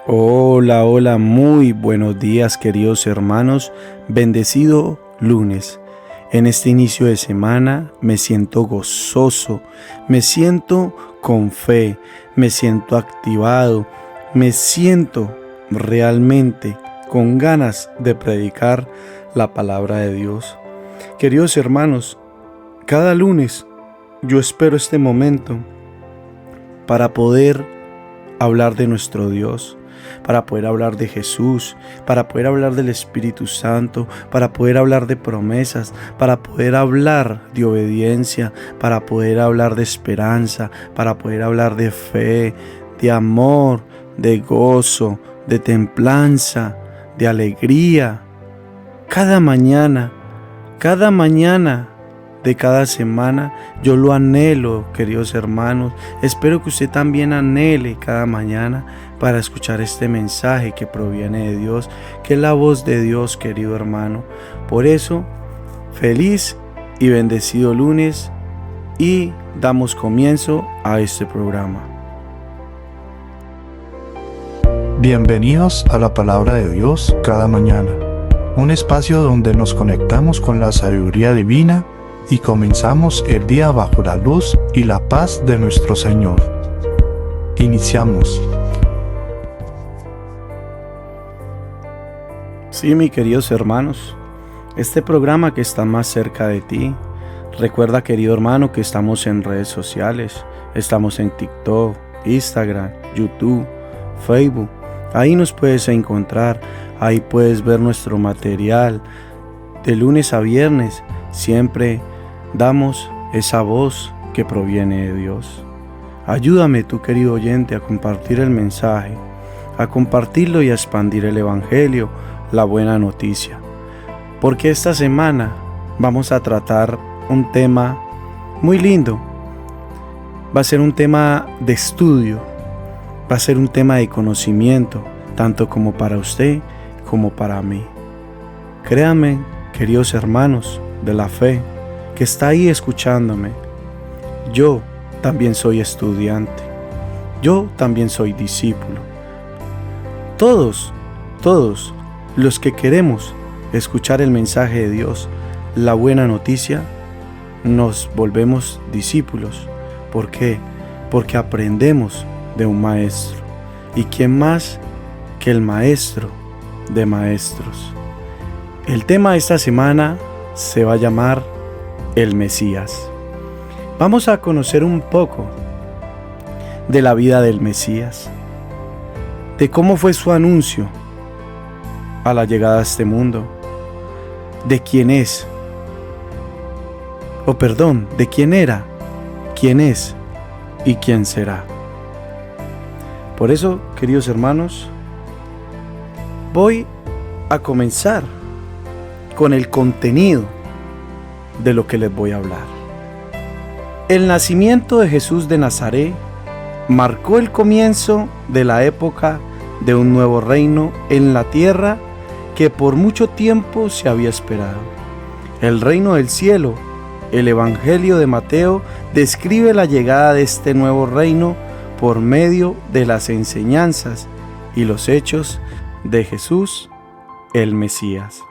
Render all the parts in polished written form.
Hola, hola, muy buenos días queridos hermanos, bendecido lunes. En este inicio de semana me siento gozoso, me siento con fe, me siento activado, me siento realmente con ganas de predicar la palabra de Dios. Queridos hermanos, cada lunes yo espero este momento para poder hablar de nuestro Dios, para poder hablar de Jesús, para poder hablar del Espíritu Santo, para poder hablar de promesas, para poder hablar de obediencia, para poder hablar de esperanza, para poder hablar de fe, de amor, de gozo, de templanza, de alegría. Cada mañana de cada semana, yo lo anhelo, queridos hermanos. Espero que usted también anhele cada mañana para escuchar este mensaje que proviene de Dios, que es la voz de Dios, querido hermano. Por eso, feliz y bendecido lunes y damos comienzo a este programa. Bienvenidos a la palabra de Dios cada mañana, un espacio donde nos conectamos con la sabiduría divina y comenzamos el día bajo la luz y la paz de nuestro Señor. Iniciamos. Sí, mis queridos hermanos, este programa que está más cerca de ti. Recuerda, querido hermano, que estamos en redes sociales, estamos en TikTok, Instagram, YouTube, Facebook. Ahí nos puedes encontrar, ahí puedes ver nuestro material. De lunes a viernes siempre damos esa voz que proviene de Dios. Ayúdame, tu querido oyente, a compartir el mensaje, a compartirlo y a expandir el Evangelio, la buena noticia. Porque esta semana vamos a tratar un tema muy lindo. Va a ser un tema de estudio, va a ser un tema de conocimiento, tanto como para usted como para mí. Créanme, queridos hermanos de la fe, que está ahí escuchándome. Yo también soy estudiante. Yo también soy discípulo. Todos los que queremos escuchar el mensaje de Dios, la buena noticia, nos volvemos discípulos. ¿Por qué? Porque aprendemos de un maestro. ¿Y quién más que el maestro de maestros? El tema de esta semana se va a llamar el Mesías. Vamos a conocer un poco de la vida del Mesías, de cómo fue su anuncio a la llegada a este mundo, de quién es, de quién era, quién es y quién será. Por eso, queridos hermanos, voy a comenzar con el contenido de lo que les voy a hablar. El nacimiento de Jesús de Nazaret marcó el comienzo de la época de un nuevo reino en la tierra que por mucho tiempo se había esperado. El reino del cielo. El Evangelio de Mateo describe la llegada de este nuevo reino por medio de las enseñanzas y los hechos de Jesús, el Mesías.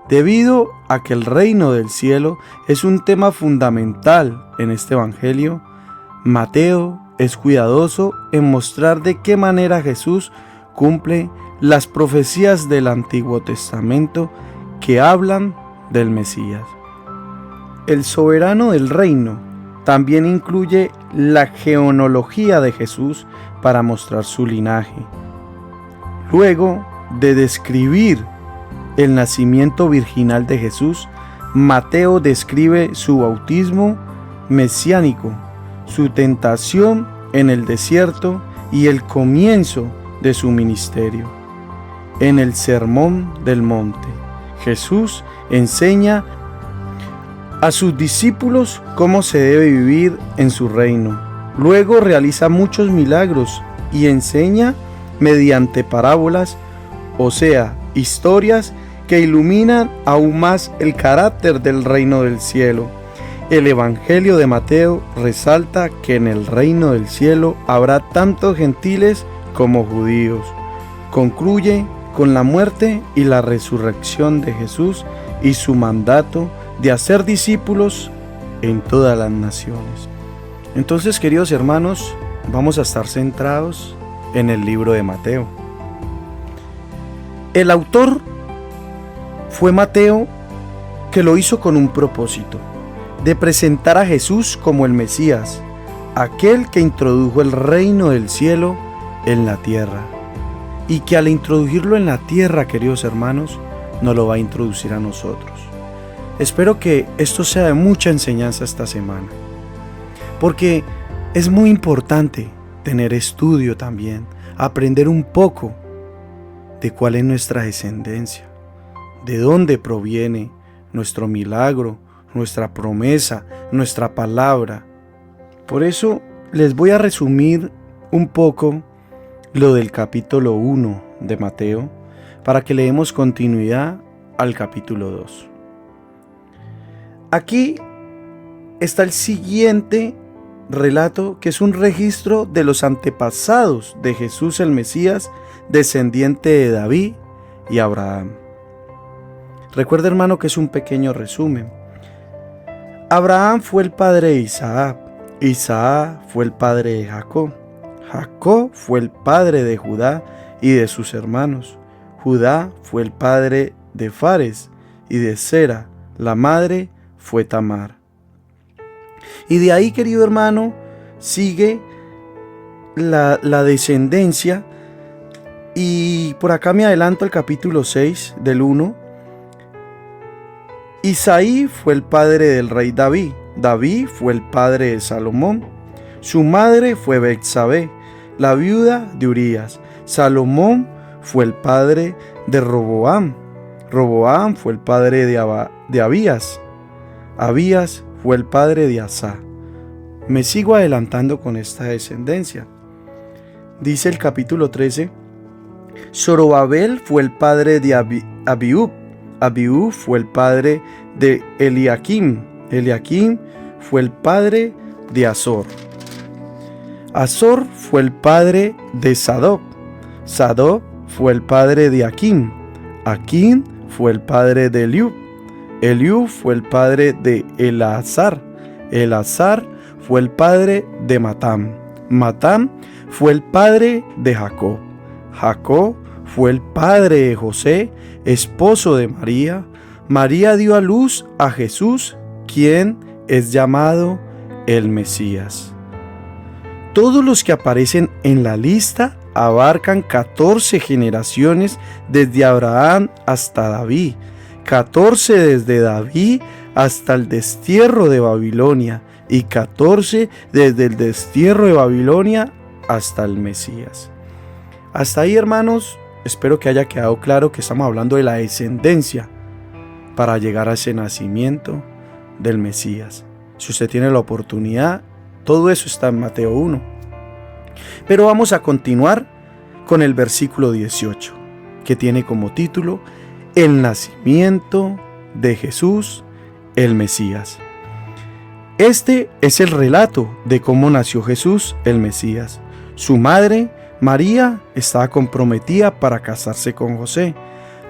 Debido a que el reino del cielo es un tema fundamental en este Evangelio, Mateo es cuidadoso en mostrar de qué manera Jesús cumple las profecías del Antiguo Testamento que hablan del Mesías. El soberano del reino también incluye la genealogía de Jesús para mostrar su linaje. Luego de describir el nacimiento virginal de Jesús, Mateo describe su bautismo mesiánico, su tentación en el desierto y el comienzo de su ministerio. En el Sermón del Monte, Jesús enseña a sus discípulos cómo se debe vivir en su reino. Luego realiza muchos milagros y enseña mediante parábolas, o sea, historias que iluminan aún más el carácter del reino del cielo. El Evangelio de Mateo resalta que en el reino del cielo habrá tanto gentiles como judíos. concluye con la muerte y la resurrección de Jesús y su mandato de hacer discípulos en todas las naciones. Entonces, queridos hermanos, vamos a estar centrados en el libro de Mateo. El autor fue Mateo, que lo hizo con un propósito, de presentar a Jesús como el Mesías, aquel que introdujo el reino del cielo en la tierra, y que al introducirlo en la tierra, queridos hermanos, nos lo va a introducir a nosotros. Espero que esto sea de mucha enseñanza esta semana, porque es muy importante tener estudio también, aprender un poco de cuál es nuestra descendencia, de dónde proviene nuestro milagro, nuestra promesa, nuestra palabra. Por eso les voy a resumir un poco lo del capítulo 1 de Mateo, para que le demos continuidad al capítulo 2. Aquí está el siguiente relato, que es un registro de los antepasados de Jesús el Mesías, descendiente de David y Abraham. Recuerda, hermano, que es un pequeño resumen. Abraham fue el padre de Isaac, Isaac fue el padre de Jacob, Jacob fue el padre de Judá y de sus hermanos, Judá fue el padre de Fares y de Sera, la madre fue Tamar. Y de ahí, querido hermano, sigue la descendencia, y por acá me adelanto al capítulo 6 del 1. Isaí fue el padre del rey David, David fue el padre de Salomón, su madre fue Betsabé, la viuda de Urías. Salomón fue el padre de Roboam, Roboam fue el padre de Abías, Abías fue el padre de Asá. Me sigo adelantando con esta descendencia. Dice el capítulo 13, Zorobabel fue el padre de Abiud, Abiud fue el padre de Eliakim, Eliakim fue el padre de Azor, Azor fue el padre de Sadoc, Sadoc fue el padre de Aquim, Aquim fue el padre de Eliud, Eliud fue el padre de Eleazar, Eleazar fue el padre de Matam, Matam fue el padre de Jacob, Jacob fue el padre de José, esposo de María. María dio a luz a Jesús, quien es llamado el Mesías. Todos los que aparecen en la lista abarcan 14 generaciones desde Abraham hasta David, 14 desde David hasta el destierro de Babilonia y 14 desde el destierro de Babilonia hasta el Mesías. Hasta ahí, hermanos, espero que haya quedado claro que estamos hablando de la descendencia para llegar a ese nacimiento del Mesías. Si usted tiene la oportunidad, todo eso está en Mateo 1. Pero vamos a continuar con el versículo 18, que tiene como título El nacimiento de Jesús, el Mesías. Este es el relato de cómo nació Jesús, el Mesías. Su madre, María, estaba comprometida para casarse con José,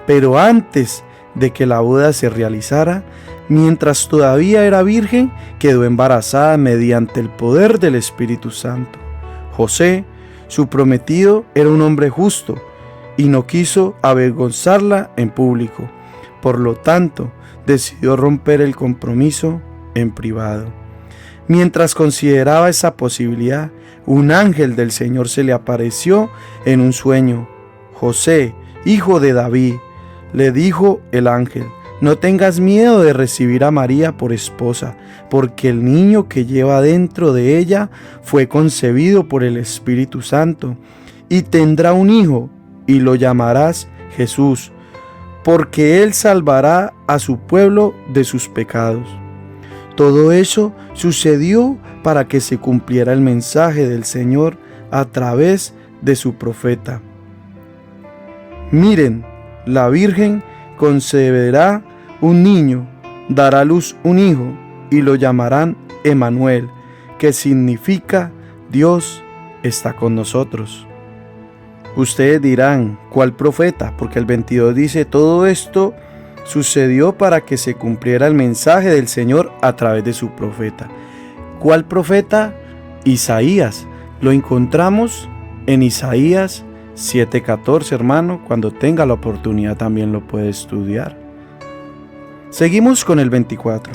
pero antes de que la boda se realizara, mientras todavía era virgen, quedó embarazada mediante el poder del Espíritu Santo. José, su prometido, era un hombre justo y no quiso avergonzarla en público. Por lo tanto, decidió romper el compromiso en privado. Mientras consideraba esa posibilidad, un ángel del Señor se le apareció en un sueño. José, hijo de David, le dijo el ángel, no tengas miedo de recibir a María por esposa, porque el niño que lleva dentro de ella fue concebido por el Espíritu Santo, y tendrá un hijo, y lo llamarás Jesús, porque él salvará a su pueblo de sus pecados. Todo eso sucedió para que se cumpliera el mensaje del Señor a través de su profeta. Miren, la Virgen concebirá un niño, dará a luz un hijo, y lo llamarán Emmanuel, que significa Dios está con nosotros. Ustedes dirán, ¿cuál profeta? Porque el 22 dice, todo esto sucedió para que se cumpliera el mensaje del Señor a través de su profeta. ¿Cuál profeta? Isaías. Lo encontramos en Isaías 7:14, hermano. Cuando tenga la oportunidad también lo puede estudiar. Seguimos con el 24.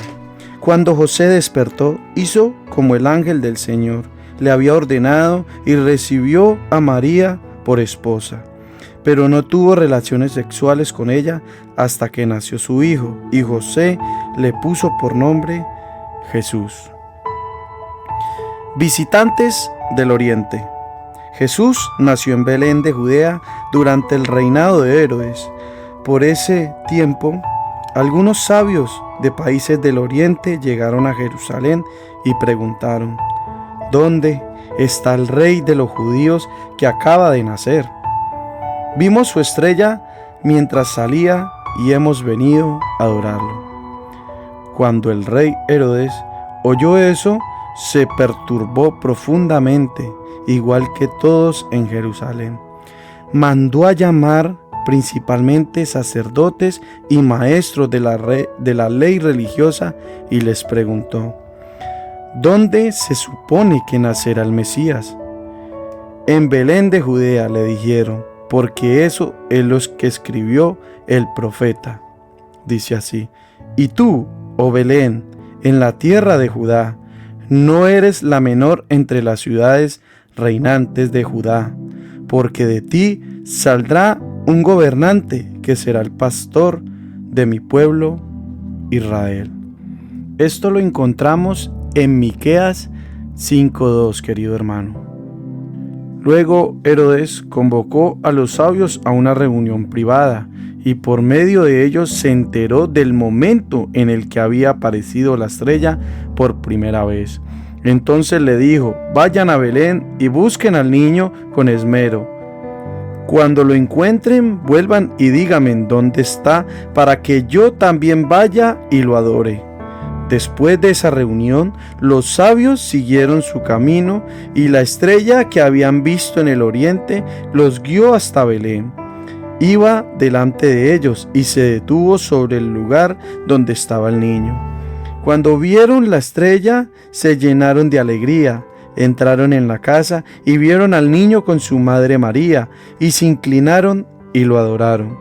Cuando José despertó, hizo como el ángel del Señor le había ordenado y recibió a María por esposa. Pero no tuvo relaciones sexuales con ella hasta que nació su hijo, y José le puso por nombre Jesús. Visitantes del Oriente. Jesús nació en Belén de Judea durante el reinado de Herodes. Por ese tiempo, algunos sabios de países del Oriente llegaron a Jerusalén y preguntaron, ¿dónde está el rey de los judíos que acaba de nacer? Vimos su estrella mientras salía y hemos venido a adorarlo. Cuando el rey Herodes oyó eso, se perturbó profundamente, igual que todos en Jerusalén. Mandó a llamar principalmente sacerdotes y maestros de la ley religiosa y les preguntó, ¿dónde se supone que nacerá el Mesías? En Belén de Judea, le dijeron, porque eso es lo que escribió el profeta. Dice así, y tú, oh Belén, en la tierra de Judá, no eres la menor entre las ciudades reinantes de Judá, porque de ti saldrá un gobernante que será el pastor de mi pueblo Israel. Esto lo encontramos en Miqueas 5:2, querido hermano. Luego Herodes convocó a los sabios a una reunión privada y por medio de ellos se enteró del momento en el que había aparecido la estrella por primera vez. Entonces le dijo, vayan a Belén y busquen al niño con esmero. Cuando lo encuentren, vuelvan y díganme dónde está para que yo también vaya y lo adore. Después de esa reunión, los sabios siguieron su camino y la estrella que habían visto en el oriente los guió hasta Belén. Iba delante de ellos y se detuvo sobre el lugar donde estaba el niño. Cuando vieron la estrella, se llenaron de alegría. Entraron en la casa y vieron al niño con su madre María, y se inclinaron y lo adoraron.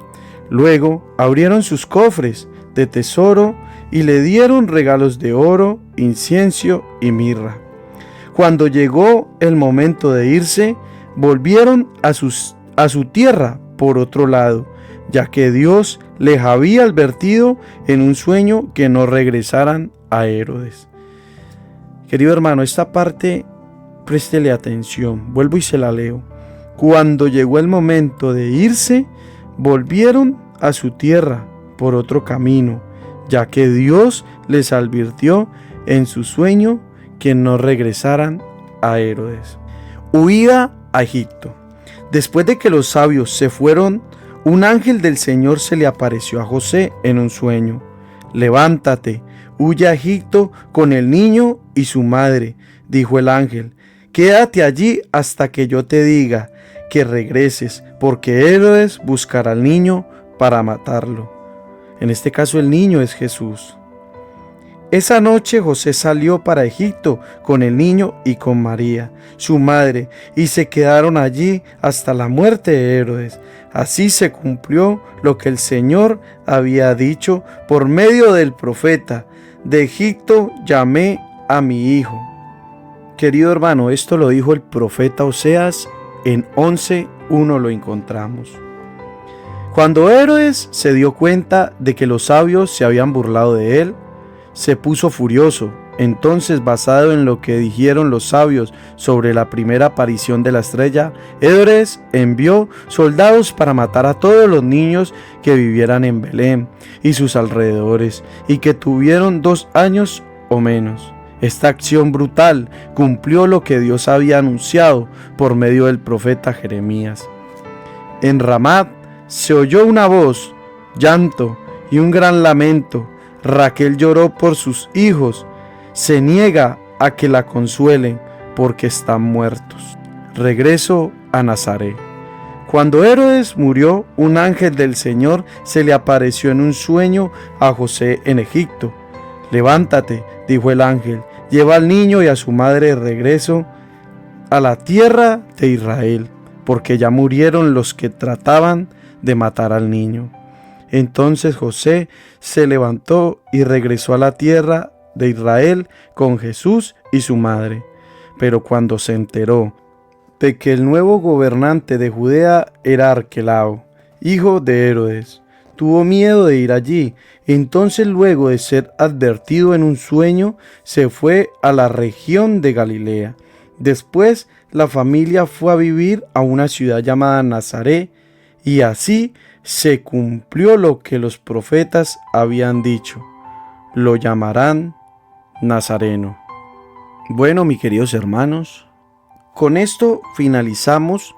Luego abrieron sus cofres de tesoro y le dieron regalos de oro, incienso y mirra. Cuando llegó el momento de irse, volvieron a su tierra por otro lado, ya que Dios les había advertido en un sueño que no regresaran a Herodes. Querido hermano, esta parte préstele atención, vuelvo y se la leo. Cuando llegó el momento de irse, volvieron a su tierra por otro camino, ya que Dios les advirtió en su sueño que no regresaran a Herodes. Huida a Egipto. Después de que los sabios se fueron, un ángel del Señor se le apareció a José en un sueño. Levántate, huye a Egipto con el niño y su madre, dijo el ángel. Quédate allí hasta que yo te diga que regreses, porque Herodes buscará al niño para matarlo. En este caso el niño es Jesús. Esa noche José salió para Egipto con el niño y con María, su madre, y se quedaron allí hasta la muerte de Herodes. Así se cumplió lo que el Señor había dicho por medio del profeta: de Egipto llamé a mi hijo. Querido hermano, esto lo dijo el profeta Oseas en 11:1 lo encontramos. Cuando Herodes se dio cuenta de que los sabios se habían burlado de él, se puso furioso. Entonces, basado en lo que dijeron los sabios sobre la primera aparición de la estrella, Herodes envió soldados para matar a todos los niños que vivieran en Belén y sus alrededores y que tuvieron 2 años o menos. Esta acción brutal cumplió lo que Dios había anunciado por medio del profeta Jeremías. En Ramat se oyó una voz, llanto y un gran lamento. Raquel lloró por sus hijos, se niega a que la consuelen porque están muertos. Regreso a Nazaret. Cuando Herodes murió, un ángel del Señor se le apareció en un sueño a José en Egipto. «Levántate», dijo el ángel, «lleva al niño y a su madre de regreso a la tierra de Israel, porque ya murieron los que trataban de matar al niño». Entonces José se levantó y regresó a la tierra de Israel con Jesús y su madre. Pero cuando se enteró de que el nuevo gobernante de Judea era Arquelao, hijo de Herodes, tuvo miedo de ir allí. Entonces, luego de ser advertido en un sueño, se fue a la región de Galilea. Después, la familia fue a vivir a una ciudad llamada Nazaret, y así se cumplió lo que los profetas habían dicho: lo llamarán Nazareno. Bueno, mis queridos hermanos, con esto finalizamos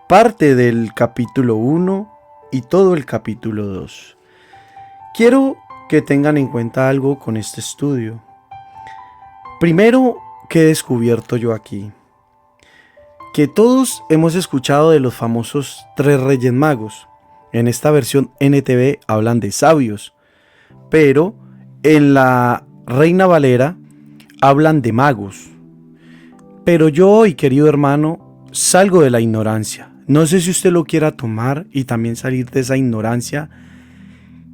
parte del capítulo 1 y todo el capítulo 2. Quiero que tengan en cuenta algo con este estudio. Primero, ¿qué he descubierto yo aquí? Que todos hemos escuchado de los famosos 3 Reyes Magos. En esta versión NTV hablan de sabios, pero en la Reina Valera hablan de magos. Pero yo hoy, querido hermano, salgo de la ignorancia. No sé si usted lo quiera tomar y también salir de esa ignorancia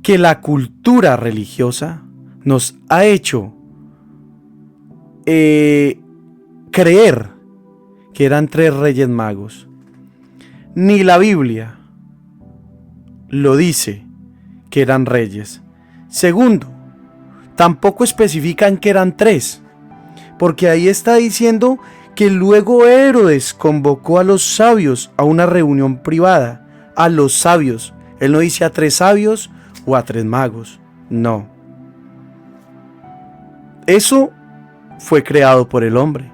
que la cultura religiosa nos ha hecho creer que eran 3 Reyes Magos. Ni la Biblia lo dice que eran reyes. Segundo, tampoco especifican que eran 3, porque ahí está diciendo que luego Herodes convocó a los sabios a una reunión privada. A los sabios. Él no dice a 3 sabios o a 3 magos. No. Eso fue creado por el hombre.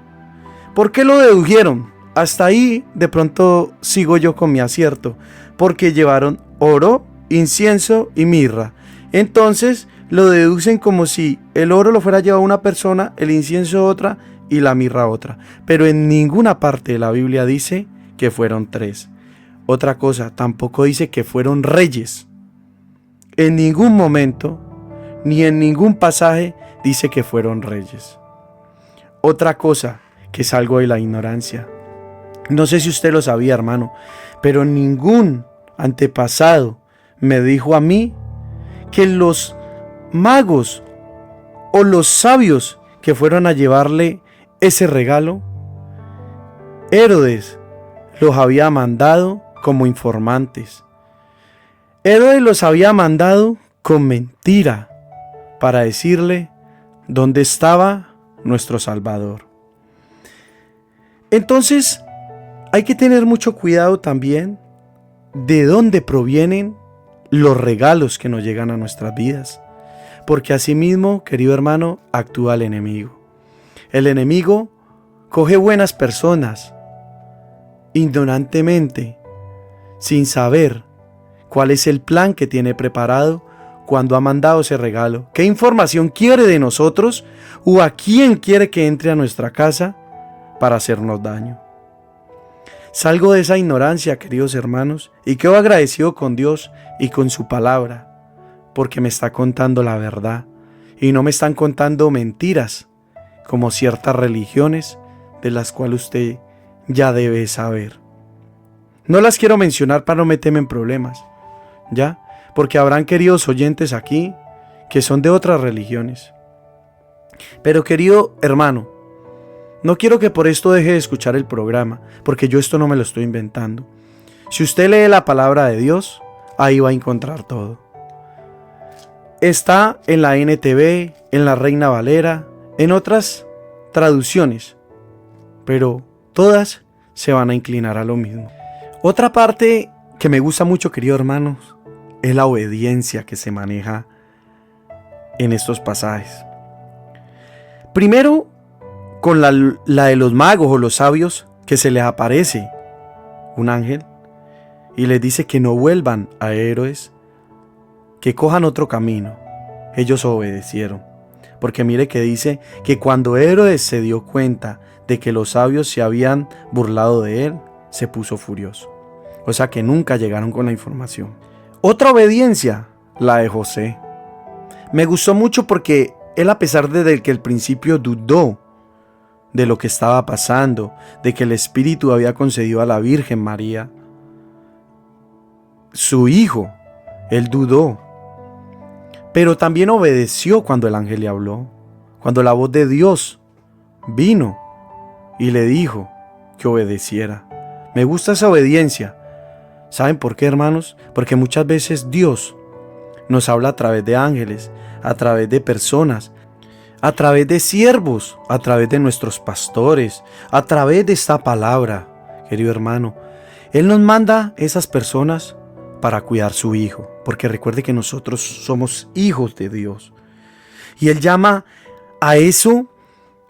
¿Por qué lo dedujeron? Hasta ahí de pronto sigo yo con mi acierto. Porque llevaron oro, incienso y mirra. Entonces lo deducen como si el oro lo fuera llevado una persona, el incienso otra y la mirra otra. Pero en ninguna parte de la Biblia dice que fueron 3. Otra cosa, tampoco dice que fueron reyes. En ningún momento, ni en ningún pasaje dice que fueron reyes. Otra cosa, que salgo de la ignorancia. No sé si usted lo sabía, hermano, pero ningún antepasado me dijo a mí que los magos o los sabios que fueron a llevarle ese regalo, Herodes los había mandado como informantes. Herodes los había mandado con mentira para decirle dónde estaba nuestro Salvador. Entonces, hay que tener mucho cuidado también de dónde provienen los regalos que nos llegan a nuestras vidas. Porque asimismo, querido hermano, actúa el enemigo. El enemigo coge buenas personas ignorantemente, sin saber cuál es el plan que tiene preparado cuando ha mandado ese regalo. ¿Qué información quiere de nosotros o a quién quiere que entre a nuestra casa para hacernos daño? Salgo de esa ignorancia, queridos hermanos, y quedo agradecido con Dios y con su palabra, porque me está contando la verdad y no me están contando mentiras como ciertas religiones de las cuales usted ya debe saber. No las quiero mencionar para no meterme en problemas, ¿ya? Porque habrán queridos oyentes aquí que son de otras religiones. Pero querido hermano, no quiero que por esto deje de escuchar el programa, porque yo esto no me lo estoy inventando. Si usted lee la palabra de Dios, ahí va a encontrar todo. Está en la NTV, en la Reina Valera, en otras traducciones, pero todas se van a inclinar a lo mismo. Otra parte que me gusta mucho, queridos hermanos, es la obediencia que se maneja en estos pasajes. Primero, con la de los magos o los sabios, que se les aparece un ángel y les dice que no vuelvan a Herodes, que cojan otro camino. Ellos obedecieron, porque mire que dice que cuando Herodes se dio cuenta de que los sabios se habían burlado de él, se puso furioso. O sea que nunca llegaron con la información. Otra obediencia, la de José. Me gustó mucho porque él, a pesar de que al principio dudó de lo que estaba pasando, de que el Espíritu había concedido a la Virgen María su hijo, él dudó, pero también obedeció cuando el ángel le habló, cuando la voz de Dios vino y le dijo que obedeciera. Me gusta esa obediencia. ¿Saben por qué, hermanos? Porque muchas veces Dios nos habla a través de ángeles, a través de personas, a través de siervos, a través de nuestros pastores, a través de esta palabra, querido hermano. Él nos manda esas personas para cuidar su hijo, porque recuerde que nosotros somos hijos de Dios. Y Él llama a eso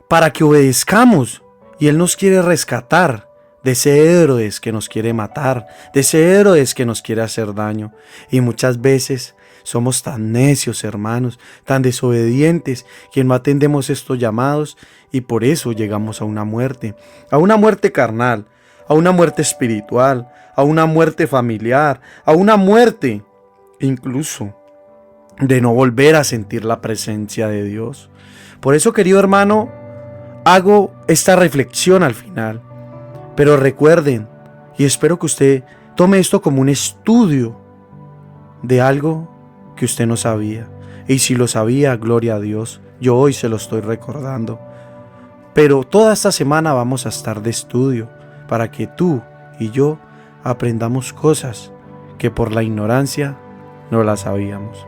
para que obedezcamos, y Él nos quiere rescatar de ese héroes que nos quiere matar, de ese héroes que nos quiere hacer daño. Y muchas veces somos tan necios, hermanos, tan desobedientes, que no atendemos estos llamados, y por eso llegamos a una muerte carnal, a una muerte espiritual, a una muerte familiar, a una muerte incluso de no volver a sentir la presencia de Dios. Por eso, querido hermano, hago esta reflexión al final. Pero recuerden, y espero que usted tome esto como un estudio de algo que usted no sabía. Y si lo sabía, gloria a Dios, yo hoy se lo estoy recordando. Pero toda esta semana vamos a estar de estudio para que tú y yo aprendamos cosas que por la ignorancia no las sabíamos.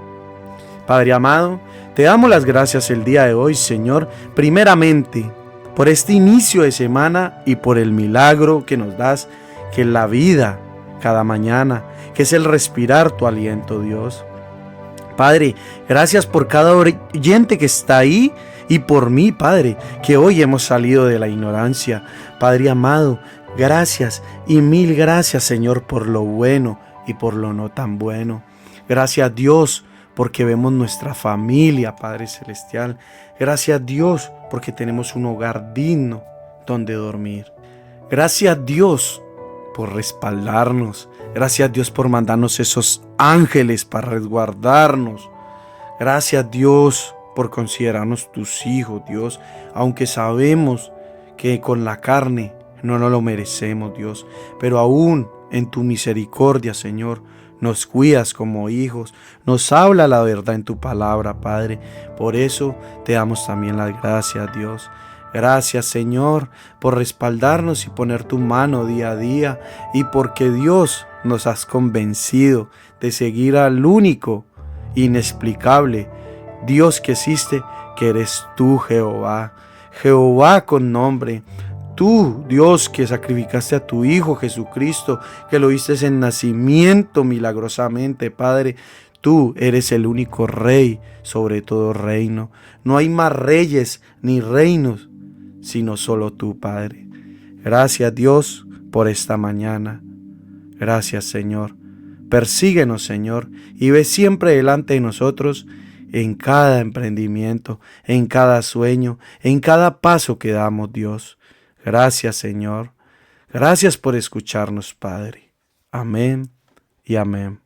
Padre amado, te damos las gracias el día de hoy, Señor, primeramente por este inicio de semana y por el milagro que nos das, que es la vida cada mañana, que es el respirar tu aliento, Dios. Padre, gracias por cada oyente que está ahí y por mí, Padre, que hoy hemos salido de la ignorancia. Padre amado, gracias y mil gracias, Señor, por lo bueno y por lo no tan bueno. Gracias, Dios, porque vemos nuestra familia, Padre Celestial. Gracias, Dios, porque tenemos un hogar digno donde dormir. Gracias, Dios, por respaldarnos. Gracias, Dios, por mandarnos esos ángeles para resguardarnos. Gracias, Dios, por considerarnos tus hijos, Dios, aunque sabemos que con la carne no nos lo merecemos, Dios, pero aún en tu misericordia, Señor, nos cuidas como hijos, nos habla la verdad en tu palabra, Padre. Por eso te damos también las gracias, Dios. Gracias, Señor, por respaldarnos y poner tu mano día a día, y porque, Dios, nos has convencido de seguir al único, inexplicable Dios que existe, que eres tú, Jehová. Jehová con nombre. Tú, Dios, que sacrificaste a tu Hijo Jesucristo, que lo diste en nacimiento milagrosamente, Padre. Tú eres el único Rey sobre todo reino. No hay más reyes ni reinos, sino solo tú, Padre. Gracias, Dios, por esta mañana. Gracias, Señor. Persíguenos, Señor, y ve siempre delante de nosotros en cada emprendimiento, en cada sueño, en cada paso que damos, Dios. Gracias, Señor. Gracias por escucharnos, Padre. Amén y amén.